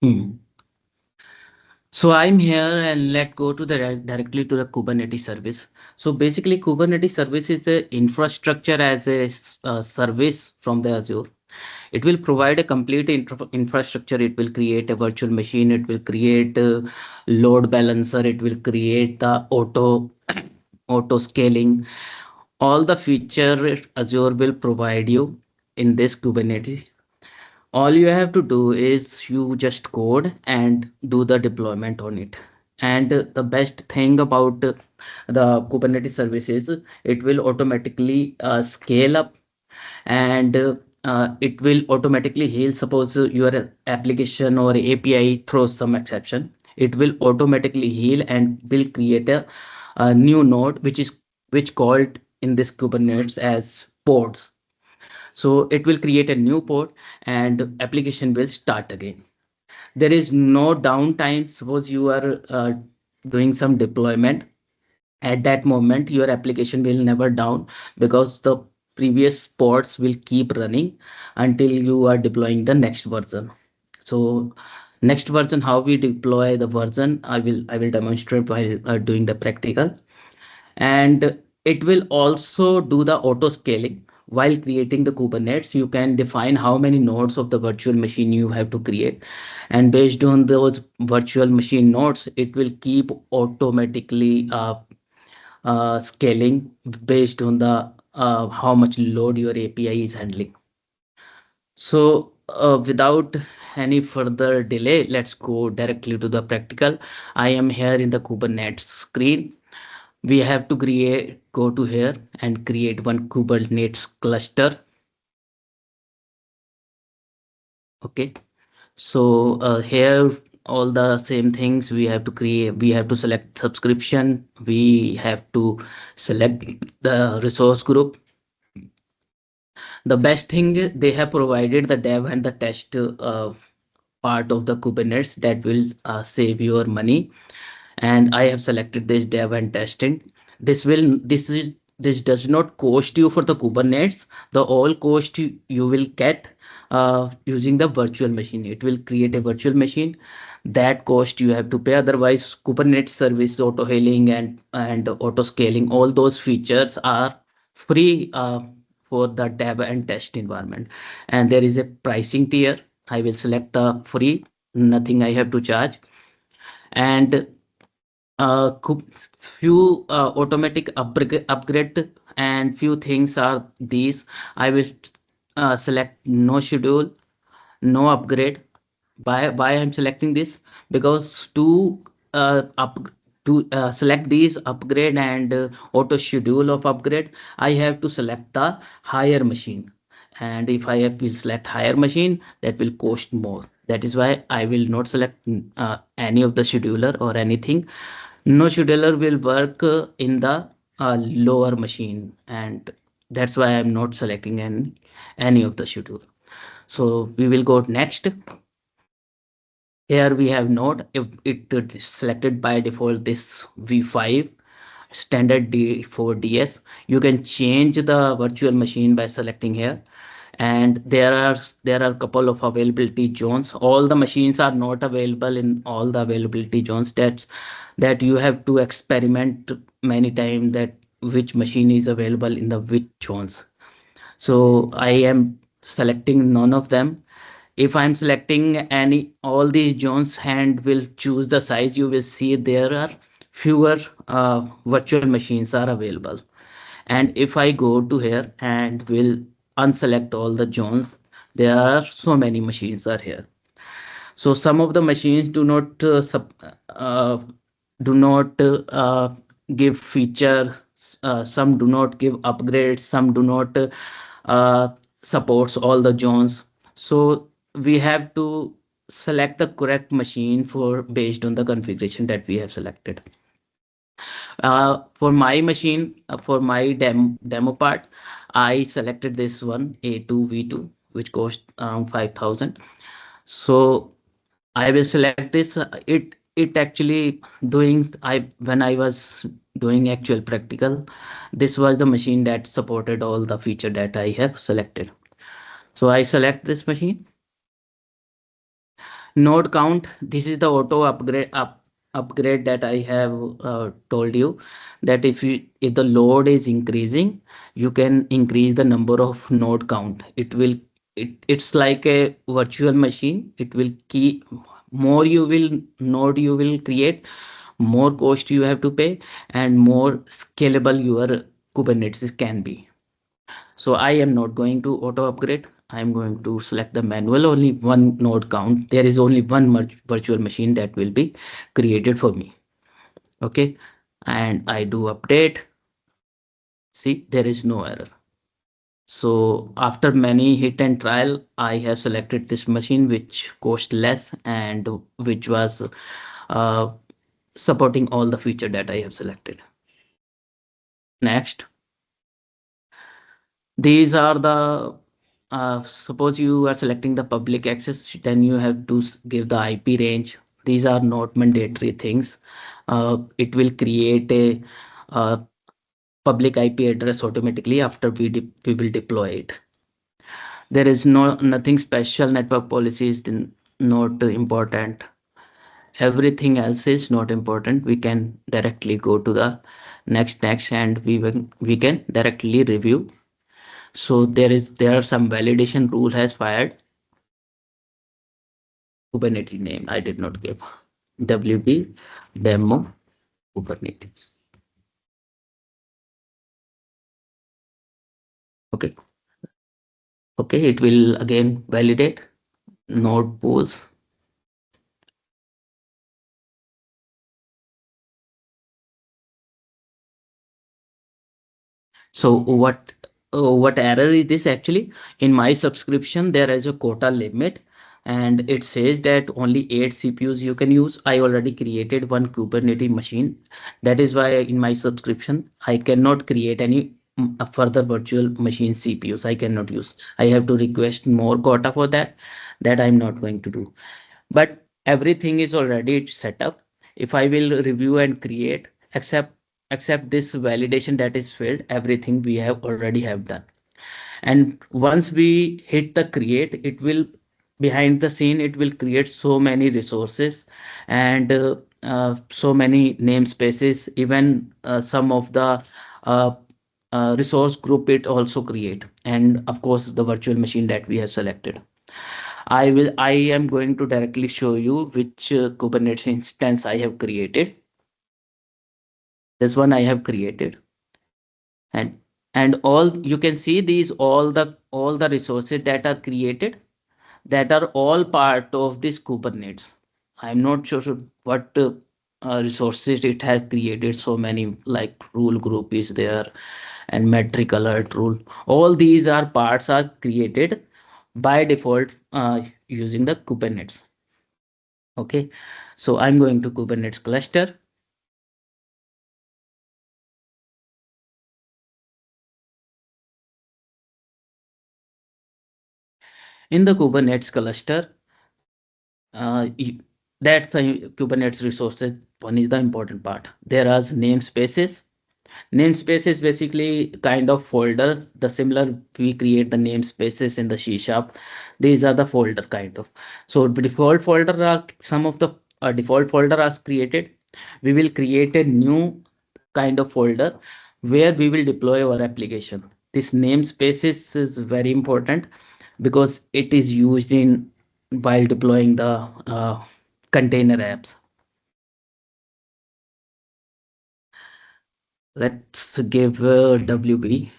Hmm. So I'm here and let go to the directly to the Kubernetes service. So basically Kubernetes service is a infrastructure as a service from the Azure. It will provide a complete infrastructure. It will create a virtual machine. It will create a load balancer. It will create the auto scaling. All the feature Azure will provide you in this Kubernetes. All you have to do is you just code and do the deployment on it. And the best thing about the Kubernetes services, it will automatically scale up, and it will automatically heal. Suppose your application or API throws some exception, it will automatically heal and will create a new node, which called in this Kubernetes as pods. So it will create a new pod and application will start again. There is no downtime. Suppose you are doing some deployment, at that moment your application will never down, because the previous pods will keep running until you are deploying the next version. So next version, how we deploy the version, I will demonstrate while doing the practical. And it will also do the auto scaling. While creating the Kubernetes, you can define how many nodes of the virtual machine you have to create, and based on those virtual machine nodes, it will keep automatically scaling based on the how much load your API is handling. So without any further delay, let's go directly to the practical. I am here in the Kubernetes screen. We have to go to here and create one Kubernetes cluster. Okay. So here all the same things we have to create. We have to select subscription. We have to select the resource group. The best thing, they have provided the dev and the test part of the Kubernetes that will save your money. And I have selected this dev and testing. This does not cost you for the Kubernetes. The all cost you will get using the virtual machine. It will create a virtual machine. That cost you have to pay. Otherwise, Kubernetes service, auto hailing and auto scaling, all those features are free for the dev and test environment. And there is a pricing tier. I will select the free, nothing I have to charge. And few automatic upgrade and few things are these. I will select no schedule, no upgrade. Why I'm selecting this? Because up to select these upgrade and auto schedule of upgrade, I have to select the higher machine. And if I have will select higher machine, that will cost more. That is why I will not select any of the scheduler or anything. No scheduler will work in the lower machine, and that's why I'm not selecting any of the schedule. So we will go next. Here we have node. If it is selected by default this v5 standard D4 DS. You can change the virtual machine by selecting here. And there are a couple of availability zones. All the machines are not available in all the availability zones. That you have to experiment many times, that which machine is available in the which zones. So I am selecting none of them. If I'm selecting any all these zones and will choose the size, you will see there are fewer virtual machines are available. And if I go to here and will unselect all the zones, there are so many machines are here. So some of the machines do not give feature, some do not give upgrades, some do not uh, supports all the zones. So we have to select the correct machine for based on the configuration that we have selected. For my machine, for my demo part, I selected this one A2V2, which cost around 5,000. So I will select this. It actually doing, I when I was doing actual practical, this was the machine that supported all the feature that I have selected. So I select this machine. Node count, this is the auto upgrade that I have told you, that if the load is increasing, you can increase the number of node count. It's like a virtual machine. It will keep more you will create, more cost you have to pay, and more scalable your Kubernetes can be. So I am not going to auto upgrade. I am going to select the manual, only one node count. There is only one virtual machine that will be created for me. Okay. And I do update. See, there is no error. So after many hit and trial, I have selected this machine which cost less and which was uh, supporting all the feature that I have selected. Next, these are the suppose you are selecting the public access, then you have to give the IP range. These are not mandatory things. It will create a uh, public IP address automatically after we will deploy it. There is nothing special. Network policy is not important. Everything else is not important. We can directly go to the next, and we can directly review. So there are some validation rule has fired. Kubernetes name I did not give. WP demo Kubernetes. Okay. Okay. It will again validate node pose. So what error is this actually? In my subscription, there is a quota limit, and it says that only 8 CPUs you can use. I already created one Kubernetes machine. That is why in my subscription, I cannot create any further virtual machine CPUs. I cannot use. I have to request more quota for that. That I'm not going to do. But everything is already set up. If I will review and create, except this validation that is failed, everything we have already have done. And once we hit the create, it will behind the scene, it will create so many resources and so many namespaces. Even some of the uh, resource group it also create, and of course the virtual machine that we have selected. I am going to directly show you which Kubernetes instance I have created. This one I have created, and all you can see these all the resources that are created, that are all part of this Kubernetes. I'm not sure what resources it has created. So many, like rule group is there and metric alert rule. All these are parts are created by default using the Kubernetes. Okay, so I'm going to Kubernetes cluster. In the Kubernetes cluster, that's the Kubernetes resources. One is the important part. There are namespaces. Namespace is basically kind of folder. The similar we create the namespaces in the C sharp. These are the folder kind of. So the default folder are some of the default folder are created. We will create a new kind of folder where we will deploy our application. This namespaces is very important because it is used in while deploying the container apps. Let's give WB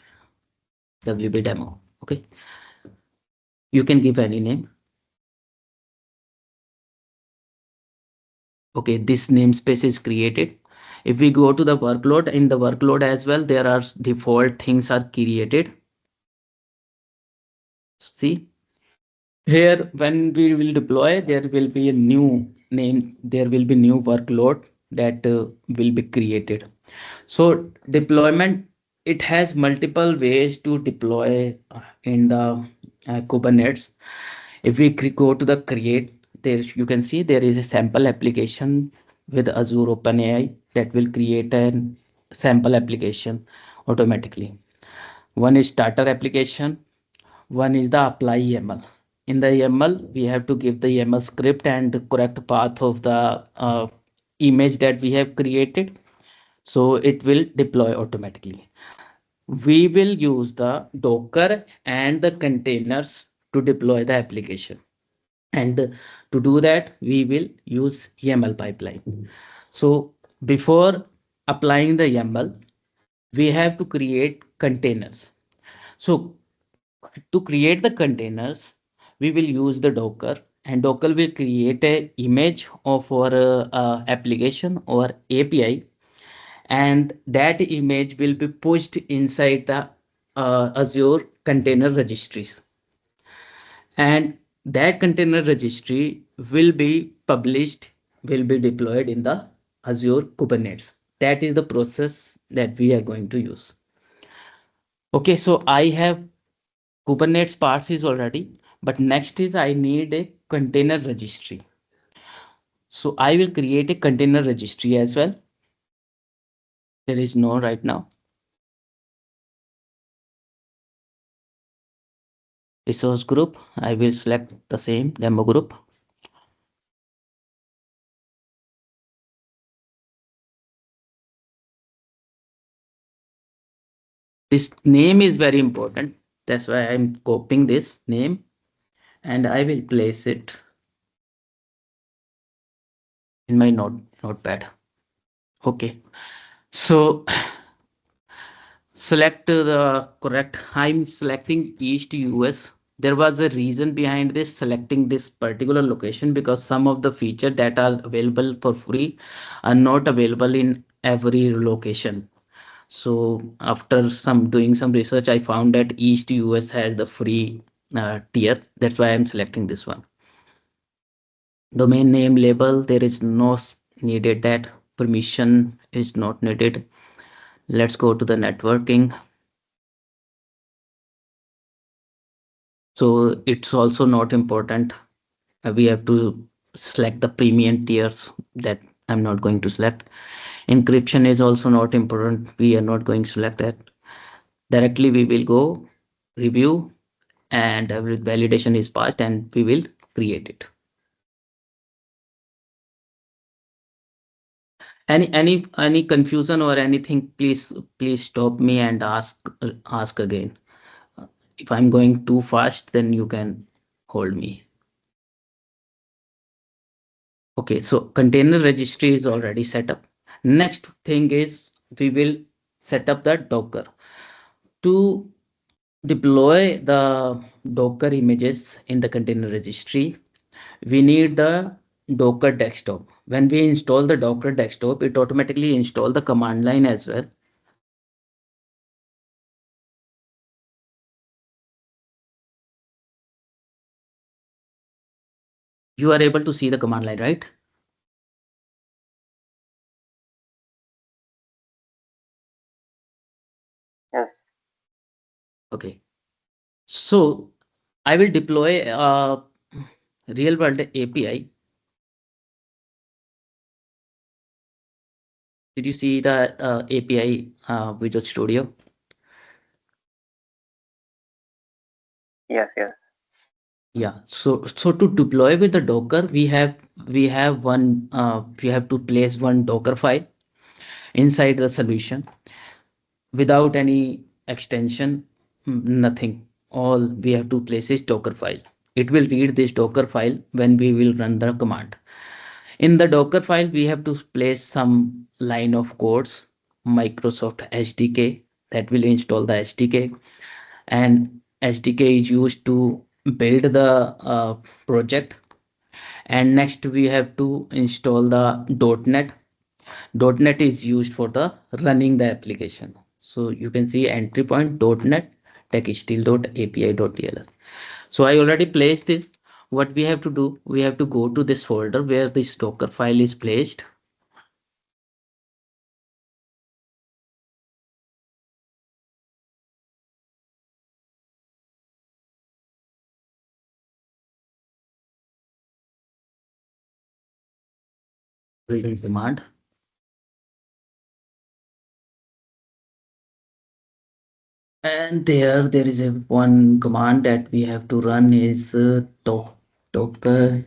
demo. Okay, you can give any name. Okay, this namespace is created. If we go to the workload, in the workload as well, there are default things are created. See here, when we will deploy, there will be a new name. There will be new workload that will be created. So deployment, it has multiple ways to deploy in the Kubernetes. If we go to the create, there you can see there is a sample application with Azure OpenAI that will create a sample application automatically. One is starter application, one is the apply YAML. in the YAML, we have to give the YAML script and the correct path of the image that we have created. So it will deploy automatically. We will use the Docker and the containers to deploy the application. And to do that, we will use YAML pipeline. So before applying the YAML, we have to create containers. So to create the containers, we will use the Docker, and Docker will create a image of our application or API, and that image will be pushed inside the Azure Container Registries. And that container registry will be published, will be deployed in the Azure Kubernetes. That is the process that we are going to use. Okay, so I have Kubernetes parts is already, but next is I need a container registry. So I will create a container registry as well. There is no right now. Resource group, I will select the same demo group. This name is very important. That's why I'm copying this name and I will place it in my notepad. Okay. So select the correct. I'm selecting East US. There was a reason behind this selecting this particular location because some of the features that are available for free are not available in every location. So after some doing some research, I found that East US has the free tier. That's why I'm selecting this one. Domain name label, there is no needed that. Permission is not needed. Let's go to the networking. So it's also not important. We have to select the premium tiers that I'm not going to select. Encryption is also not important. We are not going to select that. Directly we will go review and every validation is passed and we will create it. Any confusion or anything, please stop me and ask again. If I'm going too fast, then you can hold me. Okay, so container registry is already set up. Next thing is we will set up the Docker. To deploy the Docker images in the container registry, we need the Docker desktop. When we install the Docker desktop, it automatically install the command line as well. You are able to see the command line, right? Yes. Okay. So I will deploy a real world API. Did you see the API Visual Studio? Yes. Yes. Yeah. So to deploy with the Docker, we have to place one Docker file inside the solution without any extension, nothing. All we have to place is Docker file. It will read this Docker file when we will run the command. In the Docker file, we have to place some line of codes, Microsoft SDK that will install the SDK, and SDK is used to build the project. And next we have to install the .NET. .NET is used for the running the application. So you can see entry point .NET textile.api.dll. So I already placed this. What we have to do, we have to go to this folder where this Docker file is placed. Build command. And there is a one command that we have to run is docker.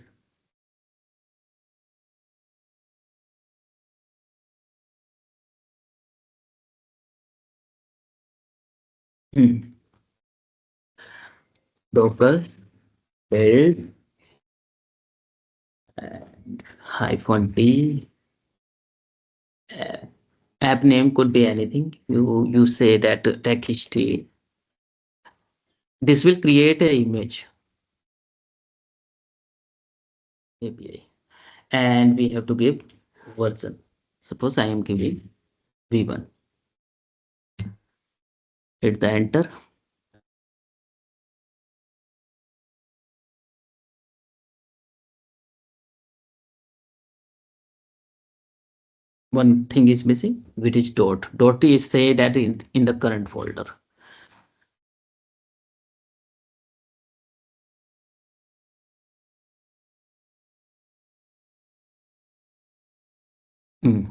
Hmm, Docker build hyphen t. App name could be anything. You say that text. This will create a image API, and we have to give version. Suppose I am giving v1. Hit the enter. One thing is missing, which is dot. Dot is say that in the current folder. Hmm.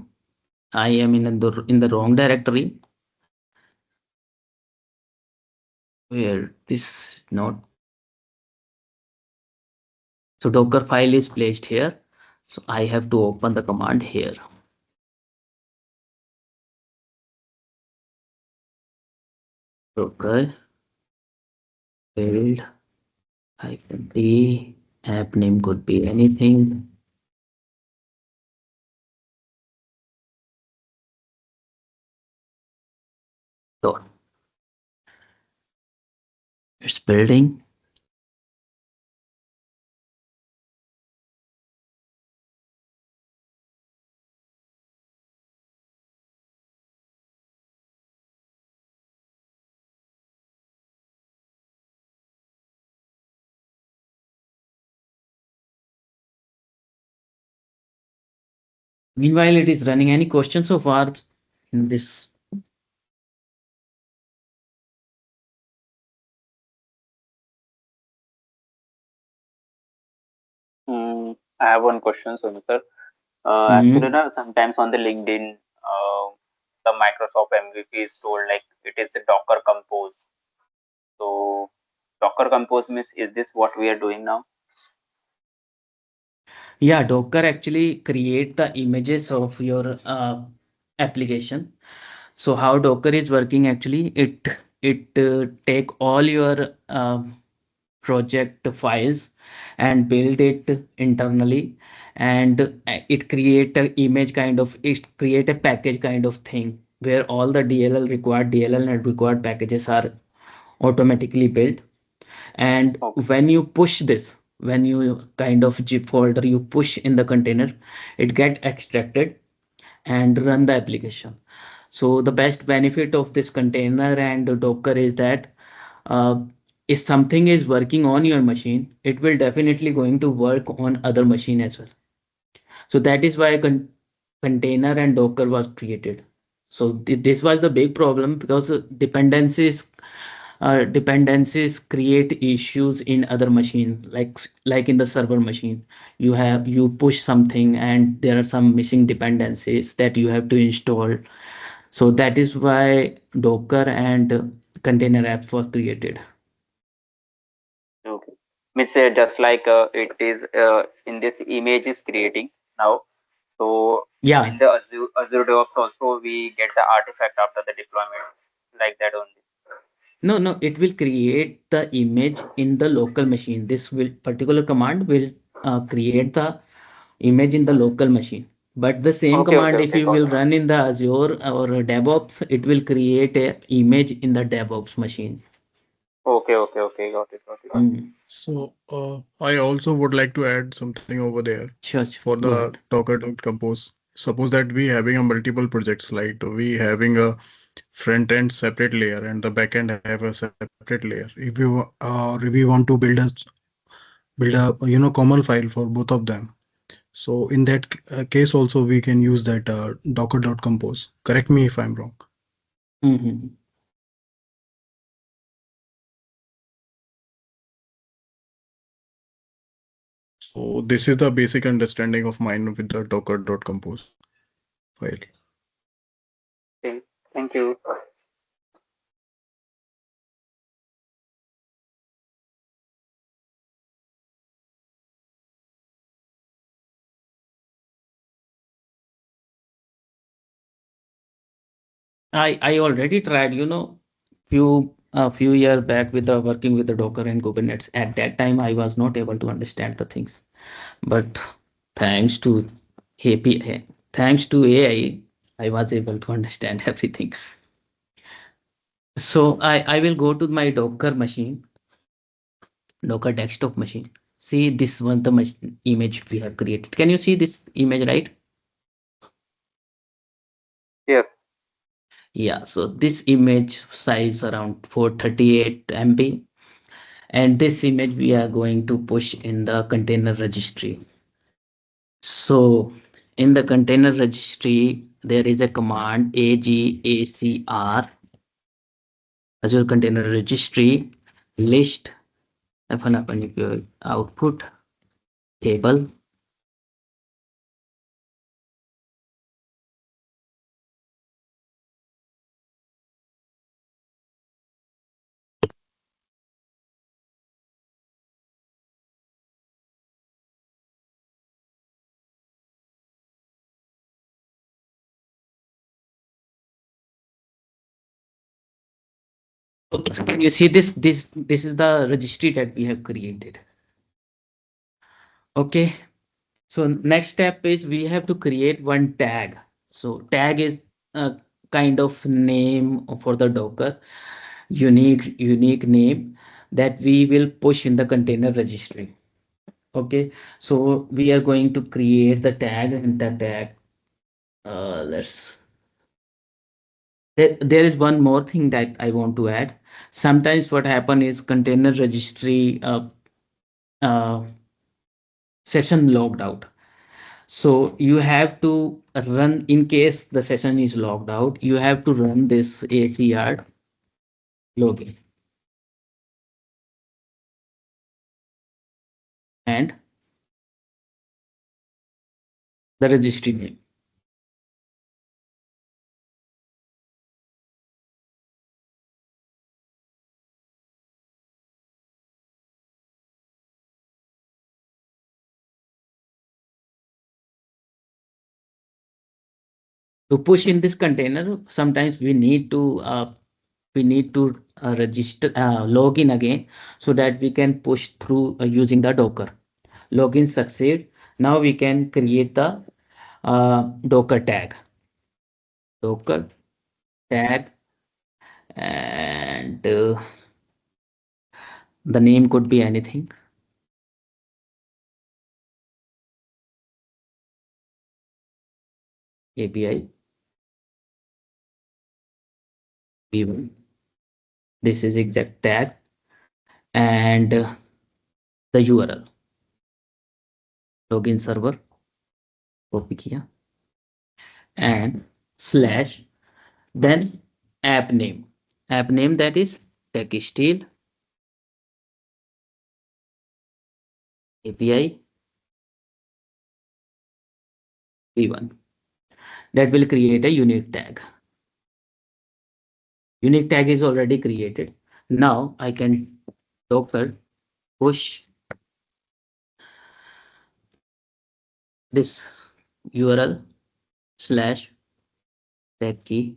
I am in the wrong directory where this not. So Docker file is placed here. So I have to open the command here. Docker build hyphen t. App name could be anything. Dot. It's building. Meanwhile, it is running. Any questions so far in this? I have one question, Sonu sir. Actually, Mhm. na, sometimes on the LinkedIn, some Microsoft MVP is told like it is a Docker Compose. So, Docker Compose means is this what we are doing now? Yeah, Docker actually create the images of your application. So how Docker is working actually, it take all your project files and build it internally, and it create a image kind of, it create a package kind of thing where all the DLL and required packages are automatically built. And Okay, when you push this, when you kind of zip folder you push in the container, it get extracted and run the application. So the best benefit of this container and Docker is that uh, if something is working on your machine, it will definitely going to work on other machine as well. So that is why container and Docker was created. So this was the big problem, because dependencies create issues in other machine, like in the server machine. You push something and there are some missing dependencies that you have to install. So that is why Docker and container apps were created. okay. Means just like it is in this image is creating now. So in Yeah. the Azure DevOps also we get the artifact after the deployment like that only. No, it will create the image in the local machine. This will particular command will create the image in the local machine. But the same Okay, okay, command, if okay, you got will it. run in the Azure or DevOps, it will create a image in the DevOps machines. Okay, okay, okay, got it, got it. Mm. So I also would like to add something over there Sure, for sure. Go the ahead. Docker.compose. Suppose that we having a multiple projects, like we having a front end separate layer and the back end have a separate layer. If we want to build a common file for both of them. So in that case also we can use that Docker.compose. Correct me if I'm wrong. Mhm. So this is the basic understanding of mine with the Docker.compose file. Okay, thank you. I already tried, few year back with the working with the Docker and Kubernetes. At that time, I was not able to understand the things, but thanks to API, thanks to AI, I was able to understand everything. So I will go to my Docker machine, Docker desktop machine. See this one, the image we have created. Can you see this image, right? Yes. Yeah, so this image size around 438 MB, and this image we are going to push in the container registry. So in the container registry, there is a command agacr, Azure Container Registry, list, your output table. So can you see this? This is the registry that we have created. Okay. So next step is we have to create one tag. So tag is a kind of name for the Docker, unique name that we will push in the container registry. Okay. So we are going to create the tag, and the tag. Let's. There is one more thing that I want to add. Sometimes what happen is container registry uh, session logged out. So you have to run, in case the session is logged out, you have to run this ACR login and the registry name. To push in this container, sometimes we need to register log in again, so that we can push through using the Docker. Login succeed. Now we can create the Docker tag. Docker tag, and the name could be anything. API v1. This is exact tag, and the URL login server copy किया, and slash, then app name that is TechSteel API v1. That will create a unique tag. Unique tag is already created. Now I can Docker push this URL slash tag key.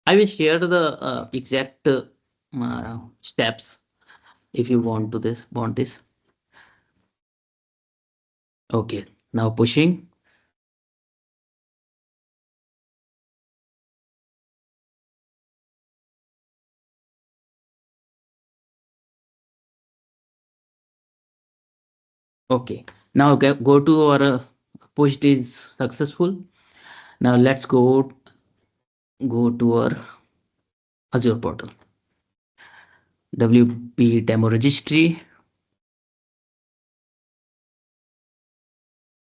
I will share the exact steps if you want this. Okay, now pushing. Okay, now go to our push is successful. Now let's go to our Azure portal, WP demo registry,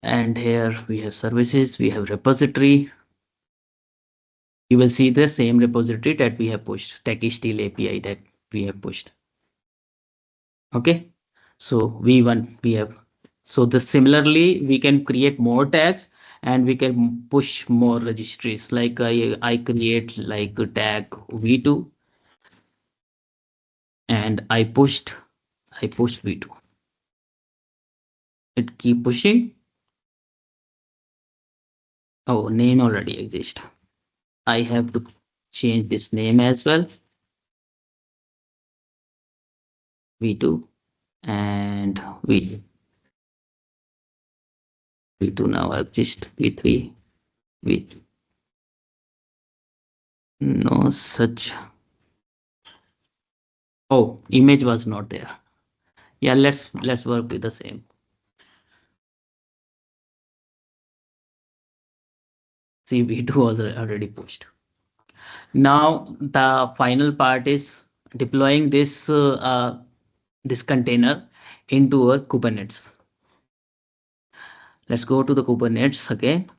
and here we have services, we have repository. You will see the same repository that we have pushed, TechSteel API that we have pushed. Okay, so v1 we have. So the similarly we can create more tags, and we can push more registries. Like I create like a tag v2, and I push v2. It keep pushing. Oh, name already exists. I have to change this name as well. V2 and V2 now exists. V3, V2. No such. Oh, image was not there. Yeah, let's work with the same. See, V2 was already pushed. Now the final part is deploying this container into our Kubernetes. Let's go to the Kubernetes again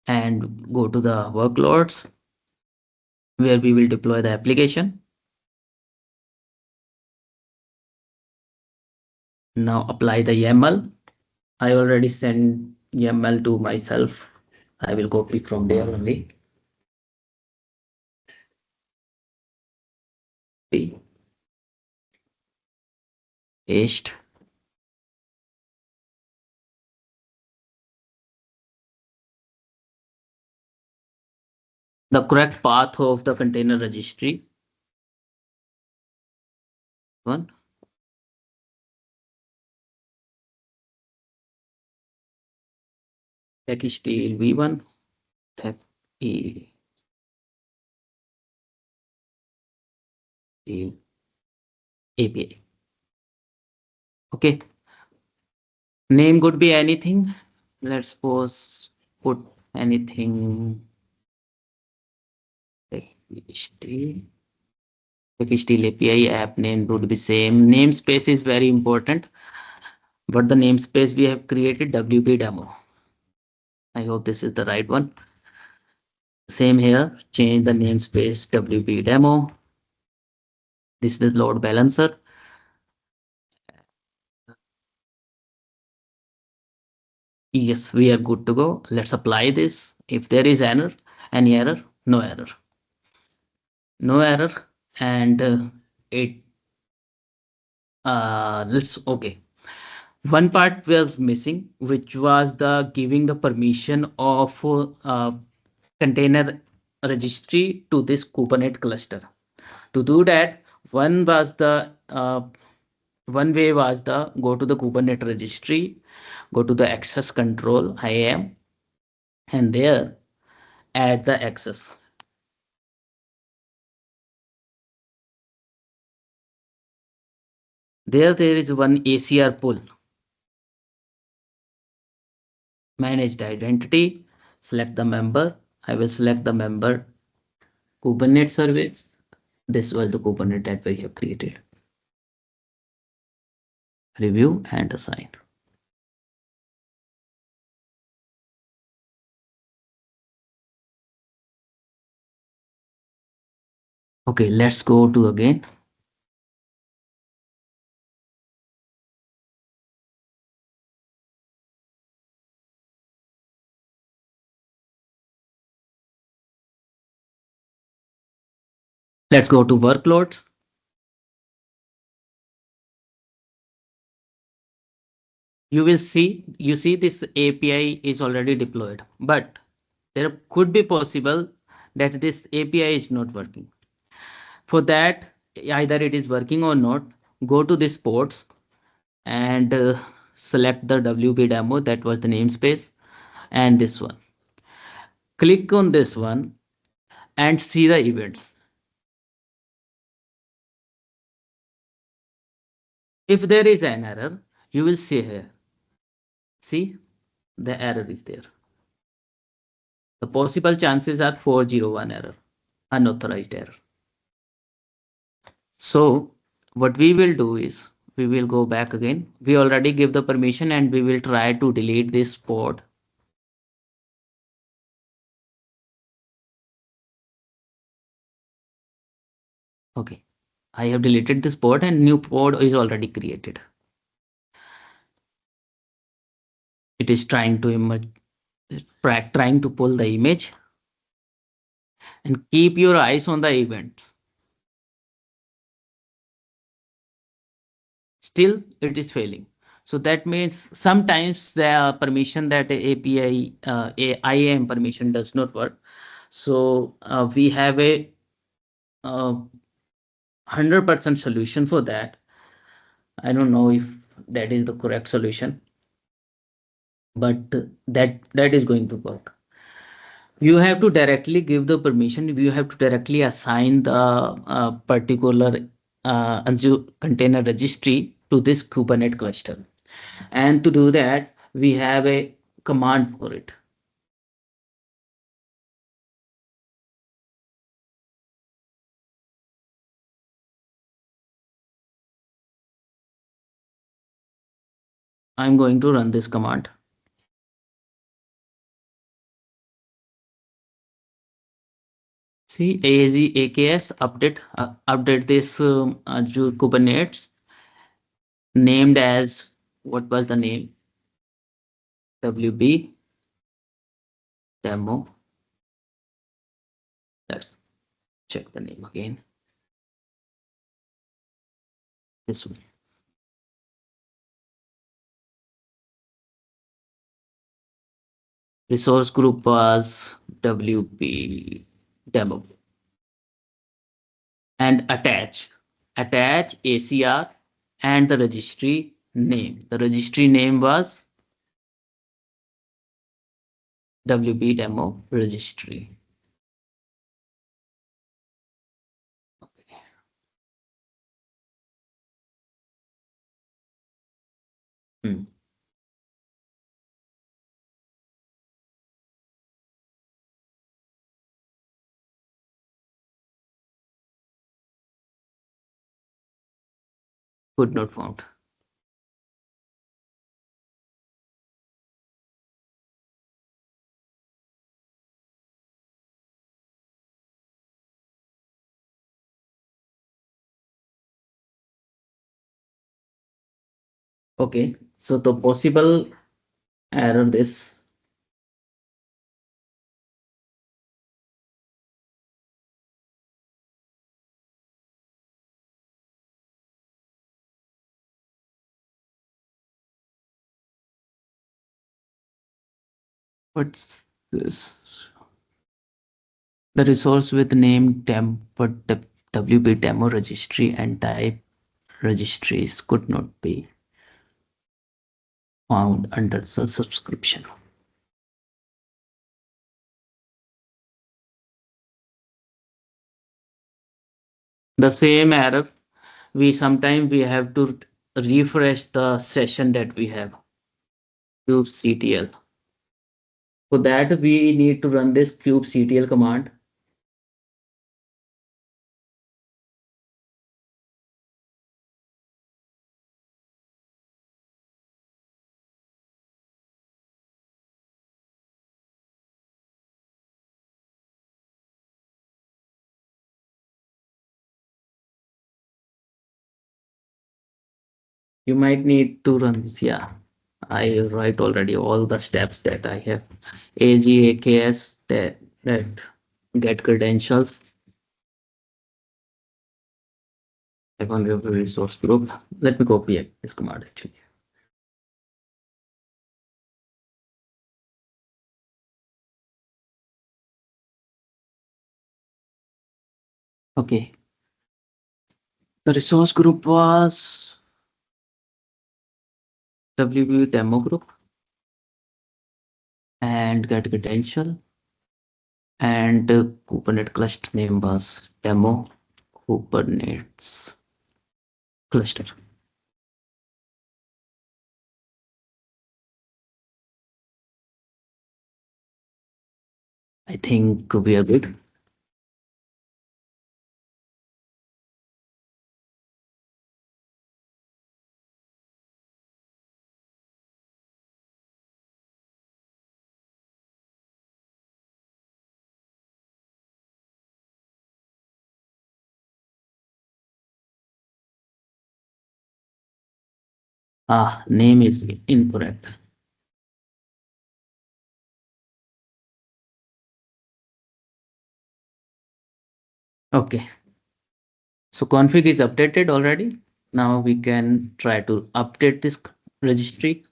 and go to the workloads where we will deploy the application. Now apply the YAML. I already sent YAML to myself. I will copy from there only. Paste. The correct path of the container registry. One. Tech steel V1. Tech E. Steel API. Okay. Name could be anything. Let's suppose put anything. Tech steel. Tech steel API app name would be same. Namespace is very important. But the namespace we have created WP demo. I hope this is the right one. Same here. Change the namespace WP demo. This is the load balancer. Yes, we are good to go. Let's apply this. If there is any error, no error. No error. And let's okay. One part was missing, which was the giving the permission of container registry to this Kubernetes cluster. To do that, one was the one way was the go to the Kubernetes registry, go to the access control IAM, and there add the access. There is one ACR pool. Managed identity. Select the member. I will select the member Kubernetes service. This was the Kubernetes that we have created. Review and assign. Okay, let's go to again. Let's go to workloads. You see this API is already deployed, but there could be possible that this API is not working. For that, either it is working or not, go to this ports and select the WP demo, that was the namespace, and this one. Click on this one and see the events. If there is an error, you will see here. See, the error is there. The possible chances are 401 error, unauthorized error. So what we will do is we will go back again. We already give the permission and we will try to delete this pod. Okay, I have deleted this pod and new pod is already created. It is trying to pull the image, and keep your eyes on the events. Still, it is failing. So that means sometimes the permission that API IAM permission does not work. So we have a 100% solution for that. I don't know if that is the correct solution, but that is going to work. You have to directly give the permission. You have to directly assign the particular Azure Container Registry to this Kubernetes cluster. And to do that, we have a command for it. I'm going to run this command. See, AKS update this Azure Kubernetes named as, what was the name? WB demo. Let's check the name again. This one. Resource group was WP demo. And attach ACR and the registry name. The registry name was WP demo registry. Okay. Hmm. Could not found. Okay, so the possible error this. What's this? The resource with name temp but the WP demo registry and type registries could not be found under the subscription. The same error, we sometimes we have to refresh the session that we have kubectl. For that, we need to run this kubectl command. You might need to run this. Yeah, I write already all the steps that I have. AGAKS that get credentials. I want to resource group. Let me copy this command actually. Okay. The resource group was WB demo group and get credential, and Kubernetes cluster name was demo Kubernetes cluster. I think we are good. Name is incorrect. Okay. So config is updated already. Now we can try to update this registry.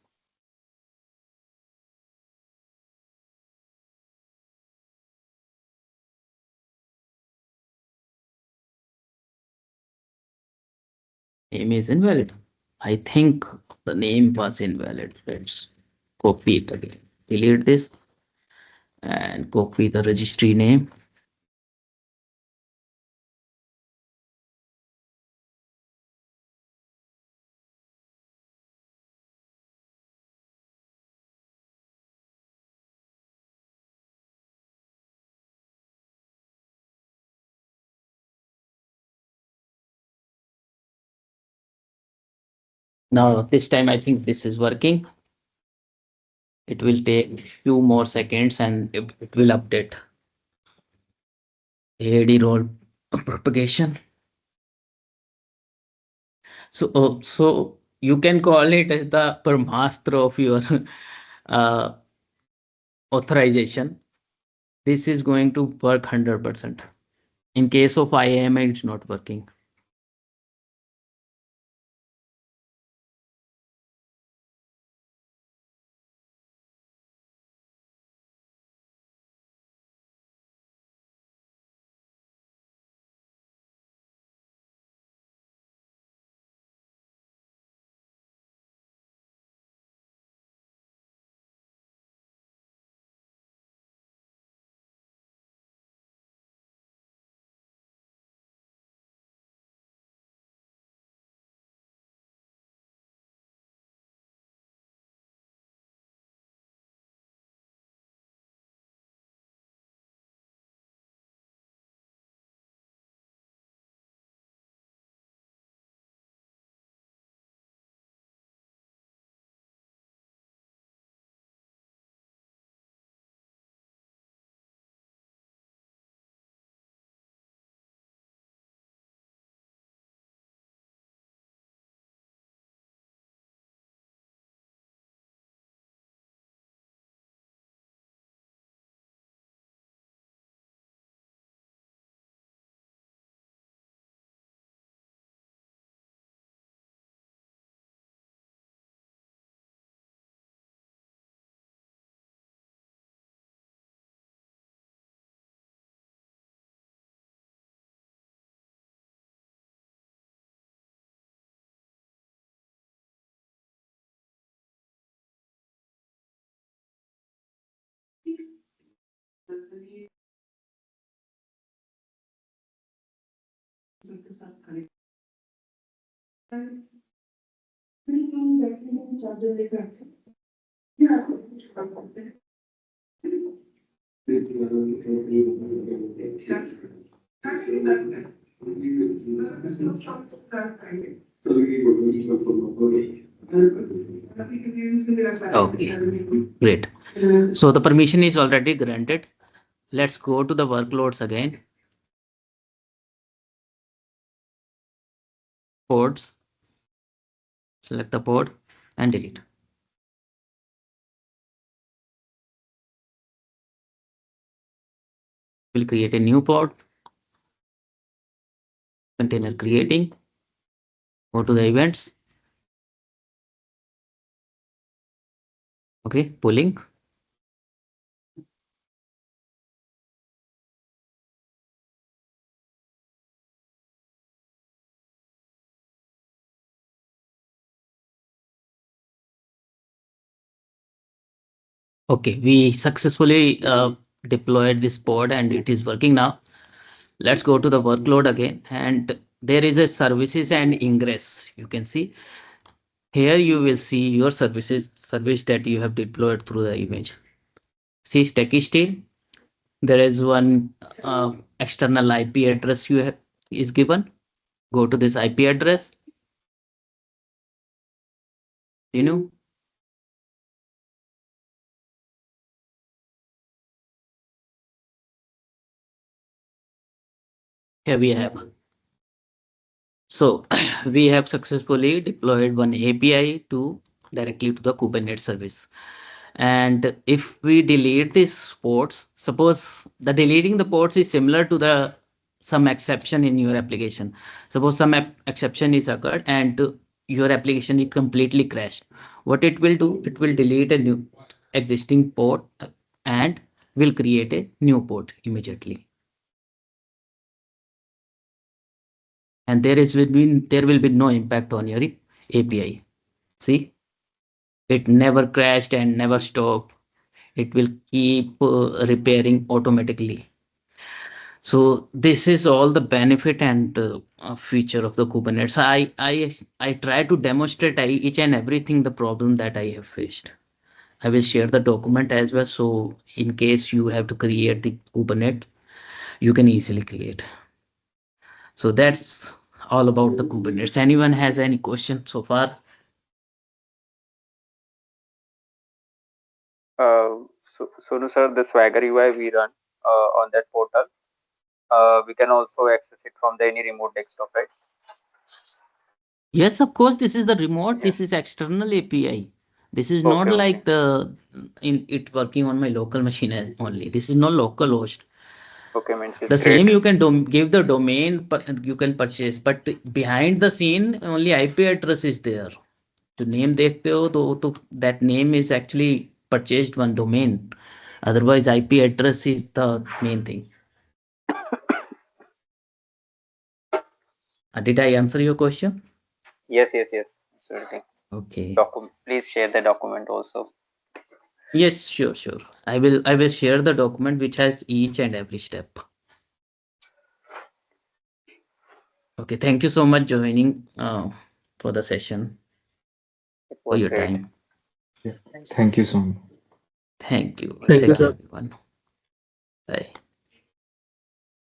Name is invalid. I think the name was invalid. Let's copy it again. Delete this and copy the registry name. Now this time I think this is working. It will take few more seconds and it will update. AD role propagation. So you can call it as the Brahmastra of your uh, authorization. This is going to work 100%. In case of IAM, it's not working. Okay, great. So the permission is already granted. Let's go to the workloads again. Ports, select the port and delete. We'll create a new port. Container creating. Go to the events. Okay, pulling. Okay, we successfully deployed this pod and it is working now. Let's go to the workload again, and there is a services and ingress. You can see here you will see your service that you have deployed through the image. See stack is still. There is one external IP address you have is given. Go to this IP address. You know, here we have. So we have successfully deployed one API to directly to the Kubernetes service. And if we delete these ports, suppose the deleting the ports is similar to the some exception in your application. Suppose some exception is occurred and your application is completely crashed, what it will do, it will delete a new existing port and will create a new port immediately. And there will be no impact on your API. See, it never crashed and never stopped. It will keep repairing automatically. So this is all the benefit and feature of the Kubernetes. I try to demonstrate each and everything the problem that I have faced. I will share the document as well. So in case you have to create the Kubernetes, you can easily create. So that's all about the Kubernetes. Anyone has any question so far? Sonu sir, the Swagger UI we run on that portal, we can also access it from the any remote desktop, right? Yes, of course. This is the remote. Yeah. This is external API. This is not Okay, okay. like the in it working on my local machine as only. This is not local host. Okay, means it's The great. same you can give the domain, but you can purchase. But behind the scene, only IP address is there. To name देखते हो तो that name is actually purchased one domain. Otherwise, IP address is the main thing. Did I answer your question? Yes, yes, yes. Absolutely. Okay. Please share the document also. Yes, sure, sure. I will share the document which has each and every step. Okay, thank you so much joining for the session, It for was your great. time. Yeah. Thank you so much. Thank you. Thank you, Thank you sir. everyone. Bye.